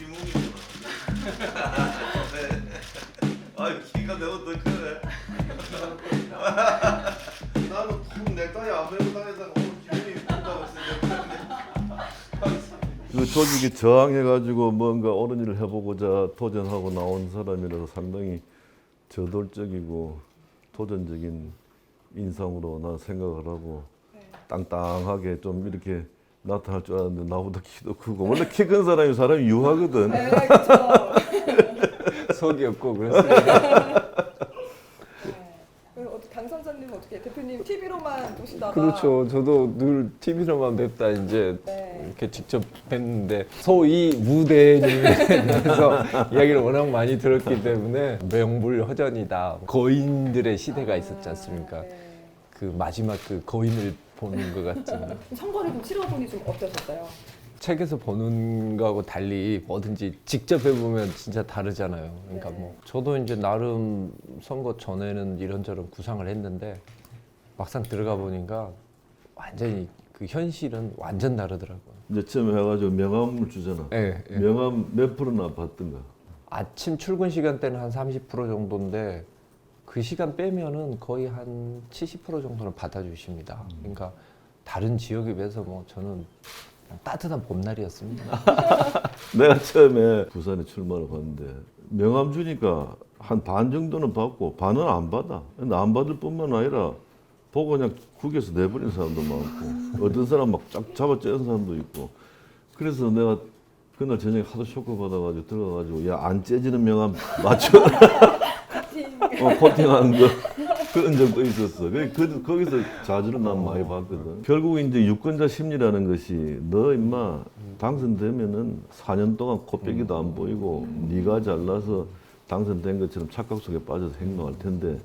김웅이구나. 아유 키가 내가 더 크네. 나는 툭 넥타이 안 메고 다니다가 오늘 김웅이 입는다고 했는데. 그 조직이 저항해가지고 뭔가 옳은 일을 해보고자 도전하고 나온 사람이라서 상당히 저돌적이고 도전적인 인상으로 난 생각을 하고 땅땅하게 좀 이렇게 나타날 줄 알았는데 나보다 키도 크고 원래 키 큰 사람이 유하거든. 네, 그렇죠. 속이 없고 그렇습니다. 당선자님 어떻게 대표님 TV로만 보시다가 그렇죠. 저도 늘 TV로만 뵙다 이제 네. 이렇게 직접 뵀는데 소위 무대님에 대해서 이야기를 워낙 많이 들었기 때문에 명불허전이다. 거인들의 시대가 있었지 않습니까? 네. 그 마지막 그 거인을 보는 것 같은. 선거를 좀 치러보니 좀 어떠셨어요? 책에서 보는 거하고 달리 뭐든지 직접 해보면 진짜 다르잖아요. 그러니까 네. 뭐 저도 이제 나름 선거 전에는 이런저런 구상을 했는데 막상 들어가 보니까 완전히 그 현실은 완전 다르더라고요. 이제 처음에 해가지고 명함을 주잖아. 예, 예. 명함 몇 프로나 받던가. 아침 출근 시간대는 한 30% 정도인데 그 시간 빼면은 거의 한 70% 정도는 받아주십니다. 그러니까 다른 지역에 비해서 뭐 저는 그냥 따뜻한 봄날이었습니다. 내가 처음에 부산에 출마를 갔는데 명함 주니까 한 반 정도는 받고 반은 안 받아. 근데 안 받을 뿐만 아니라 보고 그냥 국에서 내버린 사람도 많고 어떤 사람 막 쫙 잡아쬐는 사람도 있고. 그래서 내가 그날 저녁에 하도 쇼크 받아가지고 들어가가지고 야 안 째지는 명함 맞춰. 코팅하는 거 그런 적도 있었어. 거기서 자주는 난 많이 봤거든. 결국 이제 유권자 심리라는 것이 너 임마 당선되면은 4년 동안 코빼기도 안 보이고 네가 잘나서 당선된 것처럼 착각 속에 빠져서 행동할 텐데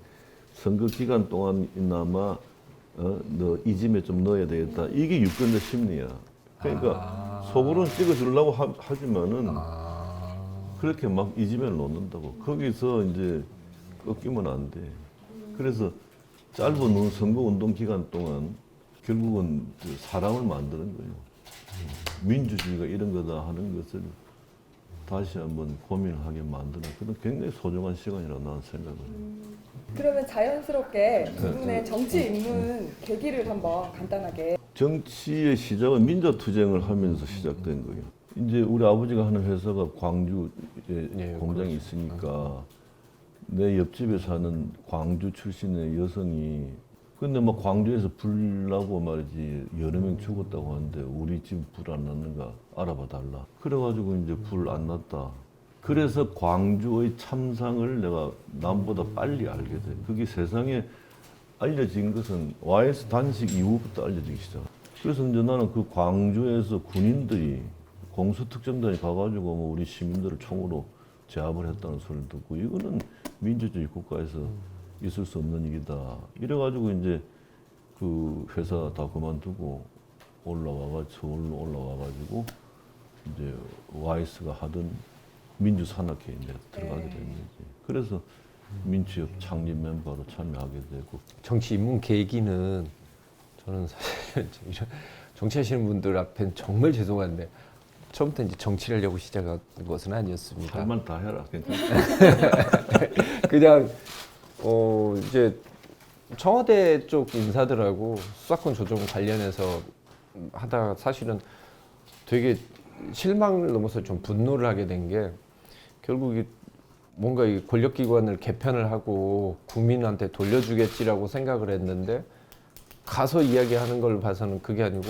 선거 기간 동안이나마 너 이 짐에 좀 넣어야 되겠다. 이게 유권자 심리야. 그러니까 속으로는 찍어주려고 하지만은 그렇게 막 이 짐에 놓는다고. 거기서 이제 꺾이면 안 돼. 그래서 짧은 선거 운동 기간 동안 결국은 사람을 만드는 거예요. 민주주의가 이런 거다 하는 것을 다시 한번 고민하게 만드는 그런 굉장히 소중한 시간이라고 나는 생각을 해요. 그러면 자연스럽게 두 네, 분의 정치 입문 계기를 한번 간단하게. 정치의 시작은 민주투쟁을 하면서 시작된 거예요. 이제 우리 아버지가 하는 회사가 광주에 예, 공장이 있으니까 내 옆집에 사는 광주 출신의 여성이 근데 뭐 광주에서 불 나고 말이지 여러 명 죽었다고 하는데 우리 집 불 안 났는가 알아봐 달라. 그래가지고 이제 불 안 났다. 그래서 광주의 참상을 내가 남보다 빨리 알게 돼. 그게 세상에 알려진 것은 YS 단식 이후부터 알려지기 시작. 그래서 이제 나는 그 광주에서 군인들이 공수특정단이 가가지고 뭐 우리 시민들을 총으로 제압을 했다는 소리를 듣고 이거는 민주주의 국가에서 있을 수 없는 일이다. 이래가지고 이제 그 회사 다 그만두고 서울로 올라와가지고 이제 YS가 하던 민주산악회에 이제 들어가게 된 거지. 그래서 민주협 창립 멤버로 참여하게 되고. 정치 입문 계기는 저는 사실 이런 정치하시는 분들 앞엔 정말 죄송한데 처음부터 이제 정치를 하려고 시작한 것은 아니었습니다. 할 말 다 해라. 괜찮아. 그냥 이제 청와대 쪽 인사들하고 수사권 조정 관련해서 하다가 사실은 되게 실망을 넘어서 좀 분노를 하게 된 게 결국 뭔가 이 권력기관을 개편을 하고 국민한테 돌려주겠지라고 생각을 했는데 가서 이야기하는 걸 봐서는 그게 아니고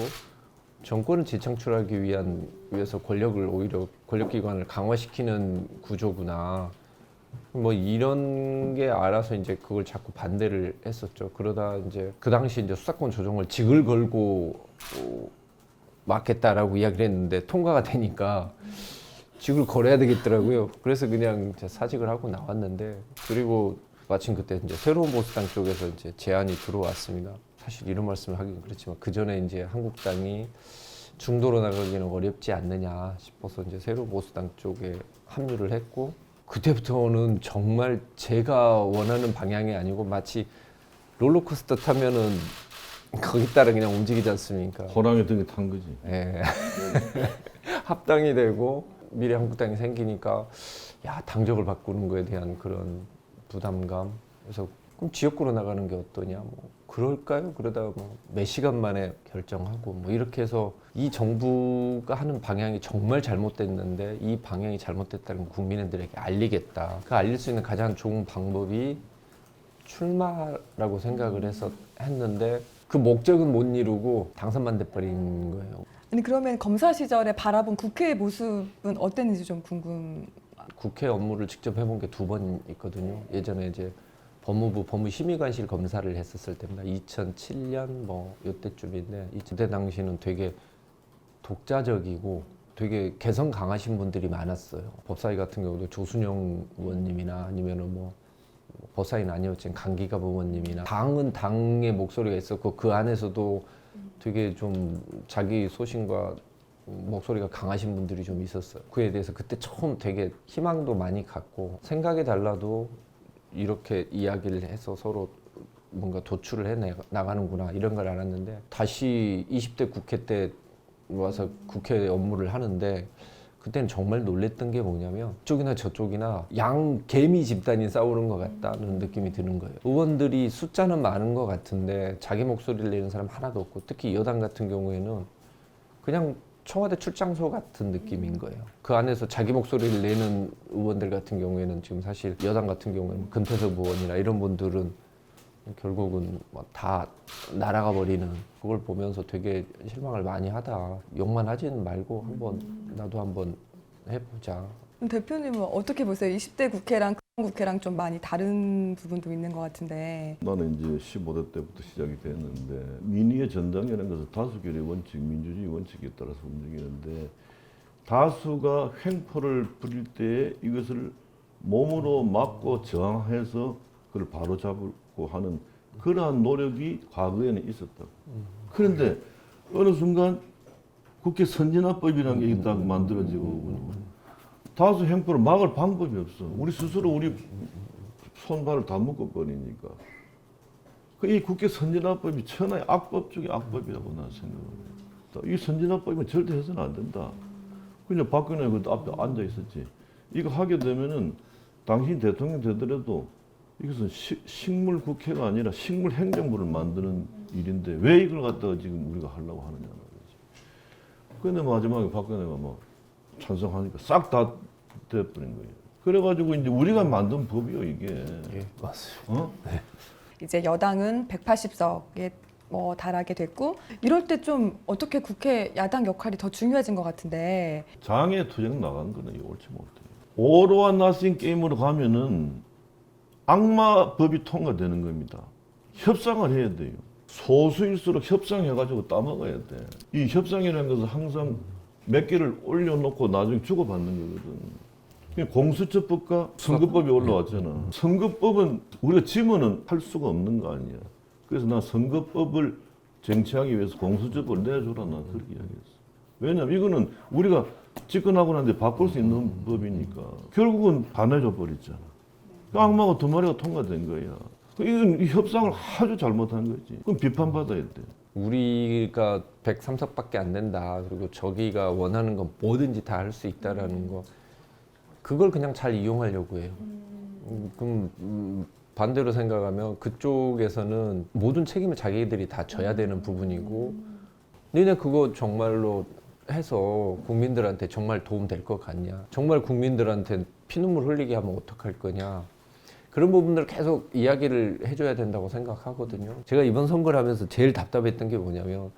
정권을 재창출하기 위해서 권력을 오히려 권력기관을 강화시키는 구조구나. 뭐 이런 게 알아서 이제 그걸 자꾸 반대를 했었죠. 그러다 이제 그 당시 이제 수사권 조정을 직을 걸고 막겠다라고 이야기를 했는데 통과가 되니까 직을 걸어야 되겠더라고요. 그래서 그냥 이제 사직을 하고 나왔는데 그리고 마침 그때 이제 새로운 보수당 쪽에서 이제 제안이 들어왔습니다. 사실 이런 말씀을 하긴 그렇지만 그 전에 이제 한국당이 중도로 나가기는 어렵지 않느냐 싶어서 이제 새로운 보수당 쪽에 합류를 했고 그때부터는 정말 제가 원하는 방향이 아니고 마치 롤러코스터 타면은 거기 따라 그냥 움직이지 않습니까? 호랑이 등에 탄 거지. 예. 합당이 되고 미래한국당이 생기니까 야 당적을 바꾸는 거에 대한 그런 부담감. 그래서 그럼 지역구로 나가는 게 어떠냐? 뭐 그럴까요? 그러다가 뭐 몇 시간 만에 결정하고 뭐 이렇게 해서 이 정부가 하는 방향이 정말 잘못됐는데 이 방향이 잘못됐다는 걸 국민들에게 알리겠다. 그 알릴 수 있는 가장 좋은 방법이 출마라고 생각을 했는데 그 목적은 못 이루고 당선만 돼버린 거예요. 아니 그러면 검사 시절에 바라본 국회의 모습은 어땠는지 좀 궁금. 국회 업무를 직접 해본 게 2번 있거든요. 예전에 이제 법무부 법무심의관실 검사를 했었을 때입니다. 2007년 뭐 이때쯤인데 그때 당시는 되게 독자적이고 되게 개성 강하신 분들이 많았어요. 법사위 같은 경우도 조순영 의원님이나 아니면은 뭐 법사위는 아니었지만 강기갑 의원님이나 당은 당의 목소리가 있었고 그 안에서도 되게 좀 자기 소신과 목소리가 강하신 분들이 좀 있었어요. 그에 대해서 그때 처음 되게 희망도 많이 갖고 생각이 달라도 이렇게 이야기를 해서 서로 뭔가 도출을 해 나가는구나 이런 걸 알았는데 다시 20대 국회 때 와서 국회 업무를 하는데 그때는 정말 놀랬던 게 뭐냐면 이쪽이나 저쪽이나 양 개미 집단이 싸우는 것 같다는 느낌이 드는 거예요. 의원들이 숫자는 많은 것 같은데 자기 목소리를 내는 사람 하나도 없고 특히 여당 같은 경우에는 그냥 청와대 출장소 같은 느낌인 거예요. 그 안에서 자기 목소리를 내는 의원들 같은 경우에는 지금 사실 여당 같은 경우에는 금태섭 의원이나 이런 분들은 결국은 뭐 다 날아가 버리는 그걸 보면서 되게 실망을 많이 하다. 욕만 하지는 말고 한번 나도 한번 해보자. 대표님은 어떻게 보세요? 20대 국회랑 국회랑 좀 많이 다른 부분도 있는 것 같은데. 나는 이제 15대 때부터 시작이 됐는데 민의의 전당이라는 것은 다수결의 원칙, 민주주의 원칙에 따라서 움직이는데 다수가 횡포를 부릴 때 이것을 몸으로 막고 저항해서 그걸 바로잡고 하는 그러한 노력이 과거에는 있었다고. 그런데 어느 순간 국회 선진화법이라는 게 딱 만들어지고 다수 횡포를 막을 방법이 없어. 우리 스스로 우리 손발을 다 묶어버리니까. 이 국회 선진화법이 천하의 악법 중에 악법이라고 나는 생각을 해요. 이 선진화법은 절대 해서는 안 된다. 그냥 박근혜 그 앞에 앉아 있었지. 이거 하게 되면은 당신 대통령 되더라도 이것은 식물 국회가 아니라 식물 행정부를 만드는 일인데 왜 이걸 갖다가 지금 우리가 하려고 하느냐는 거지. 근데 마지막에 박근혜가 뭐 찬성하니까 싹 다 돼버린 거예요. 그래가지고 이제 우리가 만든 법이요 이게. 예, 맞습니다. 어? 이제 여당은 180석에 뭐 달하게 됐고 이럴 때 좀 어떻게 국회 야당 역할이 더 중요해진 것 같은데. 장애 투쟁 나가는 거는 옳지 못해요. 오로와 나싱 게임으로 가면은 악마법이 통과되는 겁니다. 협상을 해야 돼요. 소수일수록 협상해가지고 따먹어야 돼. 이 협상이라는 것은 항상 몇 개를 올려놓고 나중에 주고받는 거거든. 공수처법과 선거법이 올라왔잖아. 선거법은 우리가 지면은 할 수가 없는 거 아니야. 그래서 난 선거법을 쟁취하기 위해서 공수처법을 내줘라 난 그렇게 이야기했어. 왜냐면 이거는 우리가 집권하고 난데 바꿀 수 있는 법이니까 결국은 다 내줘 버렸잖아. 그 악마가 2마리가 통과된 거야. 이건 이 협상을 아주 잘못한 거지. 그럼 비판받아야 돼. 우리가 103석밖에 안 된다. 그리고 저기가 원하는 건 뭐든지 다 할 수 있다라는 거. 그걸 그냥 잘 이용하려고 해요. 그럼 반대로 생각하면 그쪽에서는 모든 책임을 자기들이 다 져야 되는 부분이고 니네 그거 정말로 해서 국민들한테 정말 도움 될 것 같냐? 정말 국민들한테 피눈물 흘리게 하면 어떡할 거냐? 그런 부분들을 계속 이야기를 해줘야 된다고 생각하거든요. 제가 이번 선거를 하면서 제일 답답했던 게 뭐냐면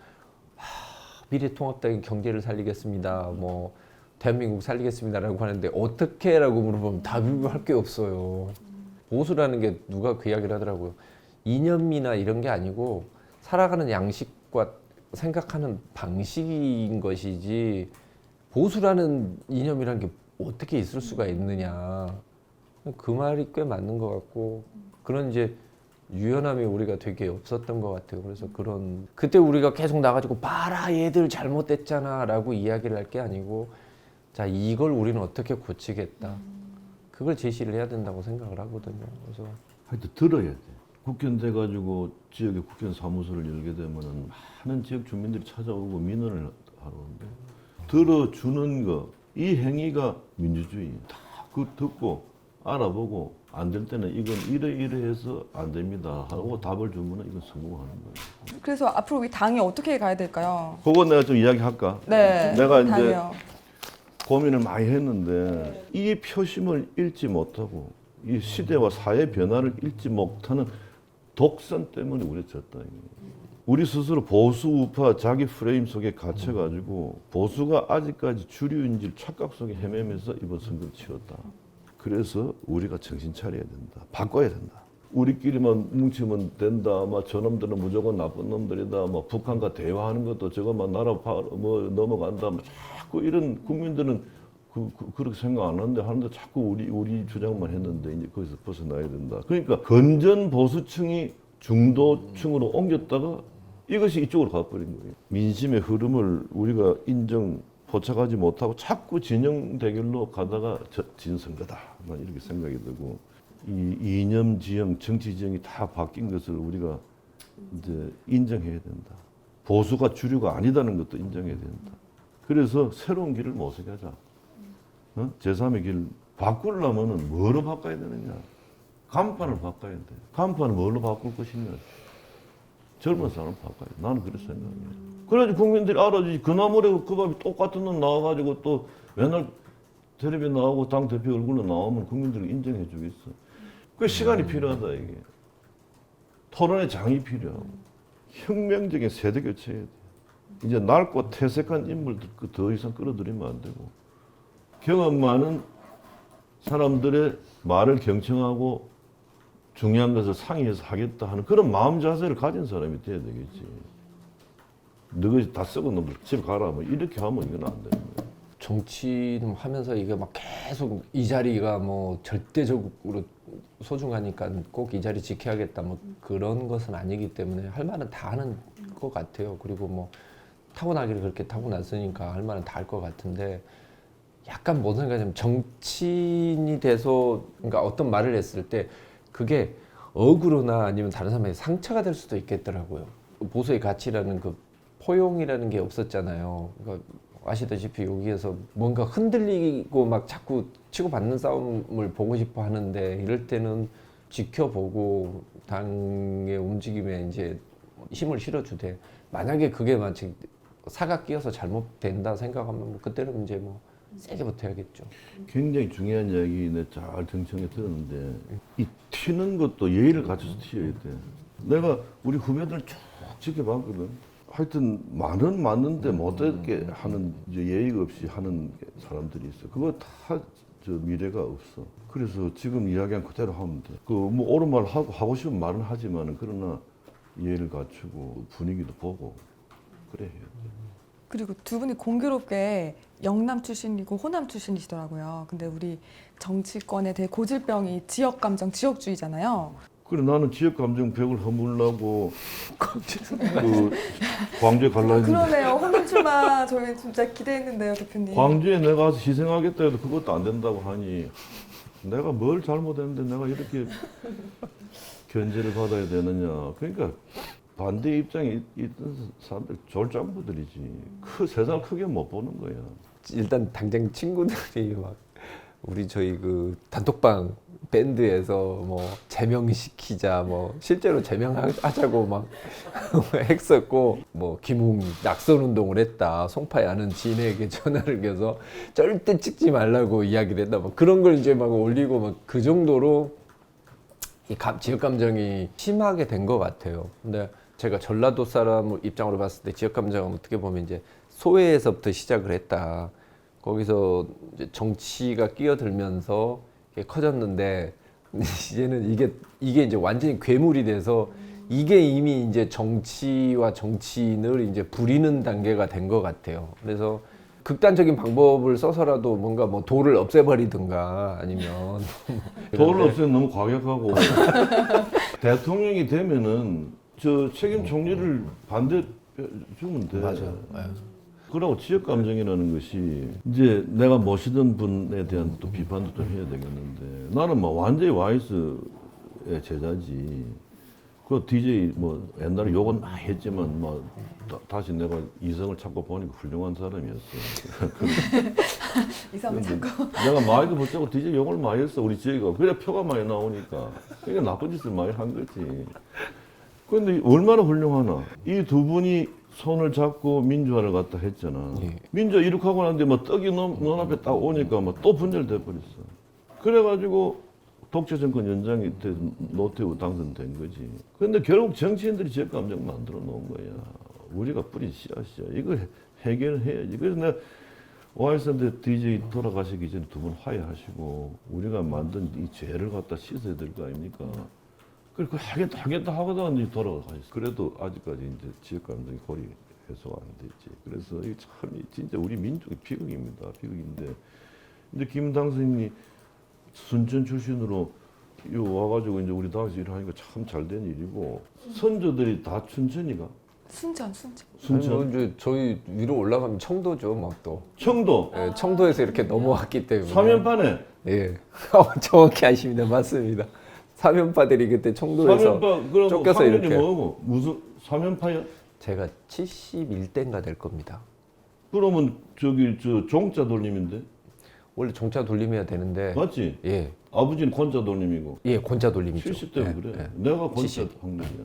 미래통합당이 경제를 살리겠습니다. 뭐 대한민국 살리겠습니다라고 하는데 어떻게라고 물어보면 답을 할 게 없어요. 보수라는 게 누가 그 이야기를 하더라고요. 이념이나 이런 게 아니고 살아가는 양식과 생각하는 방식인 것이지 보수라는 이념이라는 게 어떻게 있을 수가 있느냐. 그 말이 꽤 맞는 것 같고 그런 이제 유연함이 우리가 되게 없었던 것 같아요. 그래서 그런 그때 우리가 계속 나가지고 봐라 얘들 잘못됐잖아 라고 이야기를 할 게 아니고 자 이걸 우리는 어떻게 고치겠다. 그걸 제시를 해야 된다고 생각을 하거든요. 그래서 하여튼 들어야 돼. 국회의원 돼가지고 지역에 국회의원 사무소를 열게 되면은 많은 지역 주민들이 찾아오고 민원을 하러 오는데 들어주는 거 이 행위가 민주주의. 다 그 듣고 알아보고 안 될 때는 이건 이래 해서 안 됩니다 하고 답을 주면 이건 성공하는 거예요. 그래서 앞으로 이 당이 어떻게 가야 될까요? 그거 내가 좀 이야기할까? 네. 내가 이제 당이요. 고민을 많이 했는데 이 표심을 읽지 못하고 이 시대와 사회 변화를 읽지 못하는 독선 때문에 우리가 졌다. 우리 스스로 보수 우파 자기 프레임 속에 갇혀가지고 보수가 아직까지 주류인지 착각 속에 헤매면서 이번 선거를 치렀다. 그래서 우리가 정신 차려야 된다. 바꿔야 된다. 우리끼리만 뭉치면 된다. 막 저놈들은 무조건 나쁜 놈들이다. 막 북한과 대화하는 것도 저것만 나라 뭐 넘어간다. 뭐 자꾸 이런 국민들은 그렇게 생각 안 하는데 자꾸 우리 주장만 했는데 이제 거기서 벗어나야 된다. 그러니까 건전 보수층이 중도층으로 옮겼다가 이것이 이쪽으로 가버린 거예요. 민심의 흐름을 우리가 포착하지 못하고 자꾸 진영 대결로 가다가 진 선거다. 난 이렇게 생각이 들고 이 이념 지형, 정치 지형이 다 바뀐 것을 우리가 이제 인정해야 된다. 보수가 주류가 아니다는 것도 인정해야 된다. 그래서 새로운 길을 모색하자. 제3의 길 바꾸려면은 뭐로 바꿔야 되느냐? 간판을 바꿔야 돼. 간판을 뭘로 바꿀 것이냐? 젊은 사람 바꿔야 돼. 나는 그렇게 생각해요. 그래야지 국민들이 알아주지. 그나물에 그 밥이 똑같은 놈 나와가지고 또 맨날 텔레비에 나오고 당 대표 얼굴로 나오면 국민들이 인정해 주겠어. 그 시간이 필요하다 이게. 토론의 장이 필요하고 혁명적인 세대 교체해야 돼. 이제 낡고 퇴색한 인물들 더 이상 끌어들이면 안 되고 경험 많은 사람들의 말을 경청하고 중요한 것을 상의해서 하겠다 하는 그런 마음 자세를 가진 사람이 돼야 되겠지. 너희 다 썩은 놈들 집에 가라 뭐 이렇게 하면 이건 안 되는 거야. 정치는 하면서 이게 막 계속 이 자리가 뭐 절대적으로 소중하니까 꼭 이 자리 지켜야겠다 뭐 그런 것은 아니기 때문에 할 말은 다 하는 것 같아요. 그리고 뭐 타고나기를 그렇게 타고났으니까 할 말은 다 할 것 같은데 약간 뭔 생각이냐면 정치인이 돼서 그러니까 어떤 말을 했을 때 그게 억울로나 아니면 다른 사람에게 상처가 될 수도 있겠더라고요. 보수의 가치라는 그 포용이라는 게 없었잖아요. 그러니까 아시다시피 여기에서 뭔가 흔들리고 막 자꾸 치고받는 싸움을 보고 싶어 하는데 이럴 때는 지켜보고 당의 움직임에 이제 힘을 실어주되 만약에 그게 마치 사가 끼어서 잘못된다 생각하면 뭐 그때는 이제 뭐 세게 버텨야겠죠. 굉장히 중요한 이야기 잘 정청해 들었는데 이 튀는 것도 예의를 갖춰서 튀어야 돼. 내가 우리 후배들 쭉 지켜봤거든. 하여튼 말은 맞는데 못되게 하는 예의가 없이 하는 사람들이 있어. 그거 다 미래가 없어. 그래서 지금 이야기한 그대로 하면 돼. 그 뭐 옳은 말 하고 싶은 말은 하지만은 그러나 예의를 갖추고 분위기도 보고 그래 해야 돼. 그리고 두 분이 공교롭게 영남 출신이고 호남 출신이시더라고요. 근데 우리 정치권에 대해 고질병이 지역 감정, 지역주의잖아요. 그래 나는 지역 감정 벽을 허물라고 그 광주에 갈라 했는데 그러네요. 호남 출마 저희 진짜 기대했는데요, 대표님. 광주에 내가 가서 희생하겠다 해도 그것도 안 된다고 하니 내가 뭘 잘못했는데 내가 이렇게 견제를 받아야 되느냐. 그러니까 반대 입장에 있던 사람들 졸장부들이지. 세상을 크게 못 보는 거야. 일단 당장 친구들이 막 우리 저희 그 단톡방 밴드에서 뭐 제명시키자 뭐 실제로 제명하자고 막 했었고 뭐 김웅 낙선 운동을 했다 송파에 아는 지인에게 전화를 해서 절대 찍지 말라고 이야기를 했다 뭐 그런 걸 이제 막 올리고 막 그 정도로 이 지역 감정이 심하게 된 것 같아요. 근데 제가 전라도 사람 입장으로 봤을 때 지역 감정은 어떻게 보면 이제 소외에서부터 시작을 했다. 거기서 이제 정치가 끼어들면서 커졌는데 이제는 이게 이제 완전히 괴물이 돼서 이게 이미 이제 정치와 정치인을 이제 부리는 단계가 된 것 같아요. 그래서 극단적인 방법을 써서라도 뭔가 뭐 도를 없애버리든가 아니면 도를 없애면 너무 과격하고 대통령이 되면은 저 책임 총리를 반대 주면 돼. 맞아요. 그러고 지역 감정이라는 것이 이제 내가 모시던 분에 대한 또 비판도 좀 해야 되겠는데 나는 뭐 완전히 와이스의 제자지. 그 DJ 뭐 옛날에 욕은 많이 했지만 뭐 다시 내가 이성을 찾고 보니까 훌륭한 사람이었어. 이사람 자꾸. 내가 많이도 붙잡고 뒤져 욕을 많이 했어 우리 지혜가. 그래 표가 많이 나오니까. 그러니까 나쁜 짓을 많이 한 거지. 근데 얼마나 훌륭하나. 이 두 분이 손을 잡고 민주화를 갖다 했잖아. 예. 민주화 이룩하고 났는데 뭐 떡이 너 앞에 딱 오니까 뭐 또 분열돼 버렸어. 그래가지고 독재 정권 연장이 때 노태우 당선된 거지. 근데 결국 정치인들이 지역 감정 만들어 놓은 거야. 우리가 뿌린 씨앗이야. 이거 해결해야지. 그래서 내가 오하이선대 DJ 돌아가시기 전에 두 분 화해하시고 우리가 만든 이 죄를 갖다 씻어야 될 거 아닙니까? 그래, 하겠다 하고도 이제 돌아가 있어. 그래도 아직까지 이제 지역 감정이 고리 해소가 안 됐지. 그래서 이 참 진짜 우리 민족의 비극입니다. 비극인데 이제 김 당선인이 순천 출신으로 요 와가지고 이제 우리 다시 일하니까 참 잘 된 일이고 선조들이 다 춘천이가 순천. 순천 아니, 뭐 이제 저희 위로 올라가면 청도죠, 막 또. 청도 예, 청도에서 이렇게 넘어왔기 때문에. 사면판에 예, 정확히 아십니다. 맞습니다. 사면파들이 그때 청도에서 사면파 그럼 쫓겨서 학년이 이렇게. 뭐고 무슨 사면파야? 제가 71대인가 될 겁니다. 그러면 저기 저 종자 돌림인데 원래 종자 돌림해야 되는데 맞지? 예, 아버지는 권자 돌림이고 예, 권자 돌림이죠. 70대면 예, 그래. 예. 내가 권자 70. 확률이야.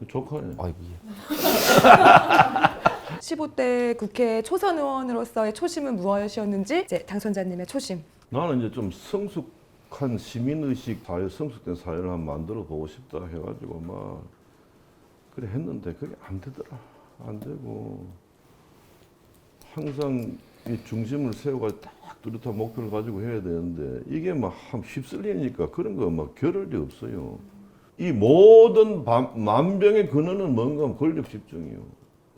조카네. 아, 예. 15대 국회 초선 의원으로서의 초심은 무엇이었는지 이제 당선자님의 초심. 나는 이제 좀 성숙한 시민의식 사회, 성숙된 사회를 한번 만들어 보고 싶다 해가지고 막 그래 했는데 그게 안 되더라. 안 되고 항상 이 중심을 세워가지고 딱 뚜렷한 목표를 가지고 해야 되는데 이게 막 휩쓸리니까 그런 거 막 겨를이 없어요. 이 모든 만병의 근원은 뭔가 하면 권력 집중이요.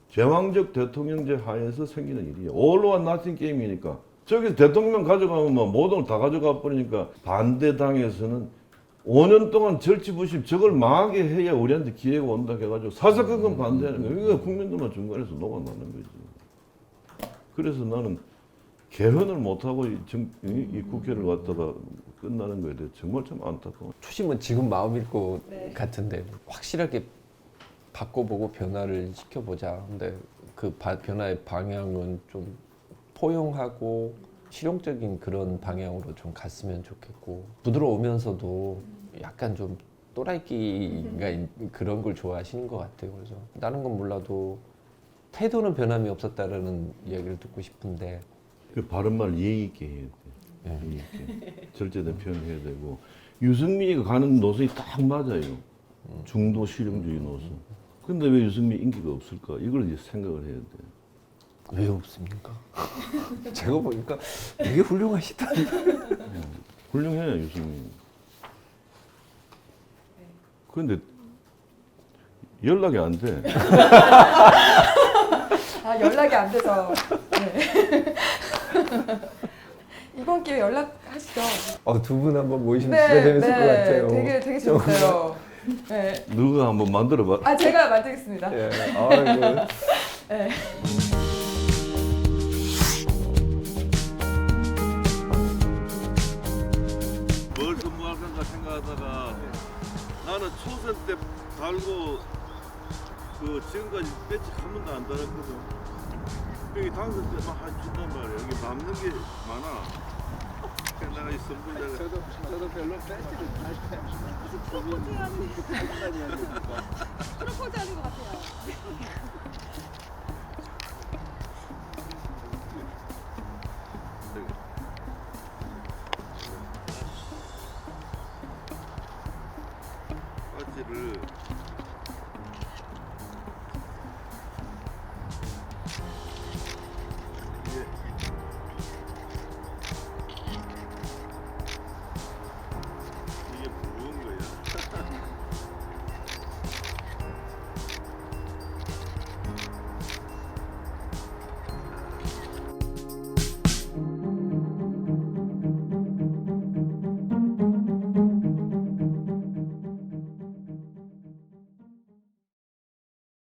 제왕적 대통령제 하에서 생기는 일이에요. All or nothing 게임이니까. 저기서 대통령 가져가면 뭐 모든 걸 다 가져가 버리니까 반대당에서는 5년 동안 절치부심 저걸 망하게 해야 우리한테 기회가 온다 해가지고 사사건건 반대하는 거예요. 이거 국민들만 중간에서 녹아나는 거지. 그래서 나는 개헌을 못하고 이 국회를 갖다가 끝나는 거에 대해 정말 참 안타까워. 초심은 지금 마음일 것 네. 같은데 확실하게 바꿔보고 변화를 시켜보자. 근데 그 변화의 방향은 좀 포용하고 실용적인 그런 방향으로 좀 갔으면 좋겠고 부드러우면서도 약간 좀 또라이끼가 그런 걸 좋아하시는 것 같아요. 그래서 다른 건 몰라도 태도는 변함이 없었다라는 이야기를 듣고 싶은데 그 바른말 예의 있게 해야 돼. 예. 예의 있게. 절제된 표현을 해야 되고 유승민이가 가는 노선이 딱 맞아요. 중도 실용주의 노선. 근데 왜 유승민이 인기가 없을까? 이걸 이제 생각을 해야 돼. 왜 없습니까? 제가 보니까 되게 훌륭하시던데. 훌륭해 유승민. 근데 연락이 안 돼. 아, 연락이 안 돼서. 네. 이번 기회에 연락하시죠. 두 분 한번 모이시면 진짜 재밌을 것 같아요. 되게 재밌어요. 네. 누가 한번 만들어봐. 아, 제가 만들겠습니다. 예. 아이고. 네. 뭘 근무할 건가 생각하다가 나는 초선 때 달고 그 지금까지 배치 한 번도 안 달았거든. 여기 당선 때막 준단 말이야. 여기 남는 게 많아. 그래서 내가 이 선불자가 저도 별로 배지를 프로포즈 하는 것 같아요.